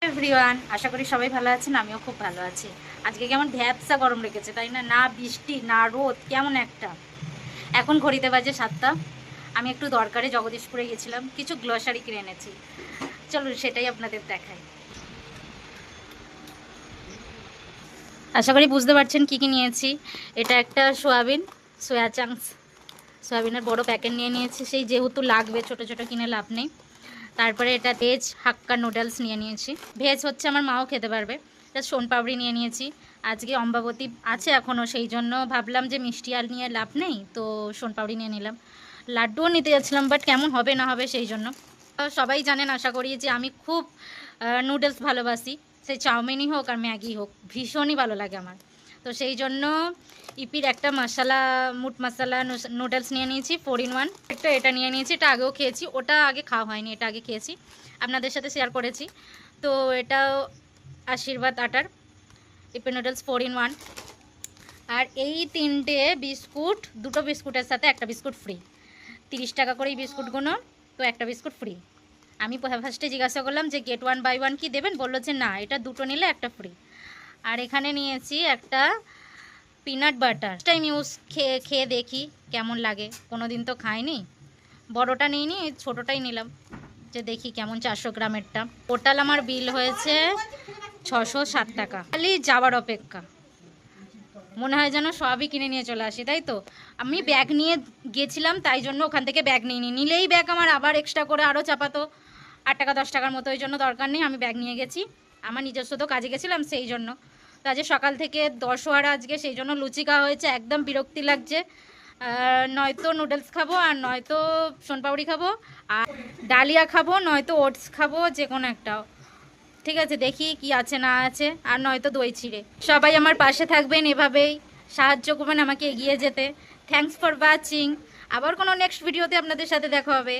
Everyone, আশা করি সবাই ভালো আছেন। আমিও খুব ভালো আছি। আজকে কেমন ভ্যাপসা গরম রেখেছে, তাই না? না বৃষ্টি না রোদ, কেমন একটা। এখন ঘড়িতে বাজে 7টা। আমি একটু দরকারে জগদীশপুরে গেছিলাম, কিছু গ্লসারি কিনে এনেছি। চলুন সেটাই আপনাদের দেখাই। আশা করি বুঝতে পারছেন কি কি নিয়েছি। এটা একটা সোয়াবিন, সোয়া চাংস, সোয়াবিনের বড় প্যাকেট নিয়ে নিয়েছি, সেই যেহেতু লাগবে, ছোট ছোট কিনে লাভ নেই। তারপরে এটা ভেজ হাক্কা নুডলস নিয়ে নিয়েছি। ভেজ হচ্ছে আমার মাও খেতে পারবে। এটা সোনপাপড়ি নিয়ে নিয়েছি। আজকে অম্বাবতী আছে এখনও, সেই জন্য ভাবলাম যে মিষ্টি আর নিয়ে লাভ নেই, তো সোনপাপড়ি নিয়ে নিলাম। লাড্ডুও নিতে যাচ্ছিলাম, বাট কেমন হবে না হবে সেই জন্য। সবাই জানেন আশা করি যে আমি খুব নুডলস ভালোবাসি, সে চাউমিনই হোক আর ম্যাগি হোক, ভীষণই ভালো লাগে আমার। তো সেই জন্য ইপির একটা মশলা মুট মশলা নুডলস নিয়ে নিয়েছি 4 in 1। একটা এটা নিয়ে নিয়েছি, এটা আগেও খেয়েছি, ওটা আগে খাওয়া হয়নি, এটা আগে খেয়েছি, আপনাদের সাথে শেয়ার করেছি। তো এটাও আশীর্বাদ আটার ইপি নুডলস 4 in 1। আর এই 3টে বিস্কুট, দুটো বিস্কুটের সাথে একটা বিস্কুট ফ্রি। 30 টাকা করে এই বিস্কুটগুলো, তো একটা বিস্কুট ফ্রি। আমি ফার্স্টে জিজ্ঞাসা করলাম যে গেট 1 বাই 1 কি দেবেন, বললো যে না, এটা দুটো নিলে একটা ফ্রি। আর এখানে নিয়েছি একটা পিনাট বাটার। টাইম খেয়ে খেয়ে দেখি কেমন লাগে, কোনো দিন তো খাইনি। বড়টা নিইনি, ছোটোটাই নিলাম, যে দেখি কেমন। 400 গ্রামেরটা। টোটাল আমার বিল হয়েছে 607 টাকা। খালি যাওয়ার অপেক্ষা, মনে হয় যেন সবই কিনে নিয়ে চলে আসি, তাই তো। আমি ব্যাগ নিয়ে গেছিলাম, তাই জন্য ওখান থেকে ব্যাগ নিইনি, নিলেই ব্যাগ আমার আবার এক্সট্রা করে আরও চাপাতো 8 টাকা 10 টাকার মতো। ওই জন্য দরকার নেই, আমি ব্যাগ নিয়ে গেছি। আমার নিজস্ব তো কাজে গেছিলাম, সেই জন্য। তো আজকে সকাল থেকে দশহারা আজকে, সেই জন্য লুচি খাওয়া হয়েছে, একদম বিরক্তি লাগছে। নয়তো নুডলস খাবো, আর নয়তো সোনপাপড়ি খাবো, আর ডালিয়া খাবো, নয়তো ওটস খাবো, যে কোনো একটা। ঠিক আছে, দেখি কি আছে না আছে, আর নয়তো দই চিড়ে। সবাই আমার পাশে থাকবেন, এভাবেই সাহায্য করবেন আমাকে এগিয়ে যেতে। Thanks for watching. আবার কোনো নেক্সট ভিডিওতে আপনাদের সাথে দেখা হবে।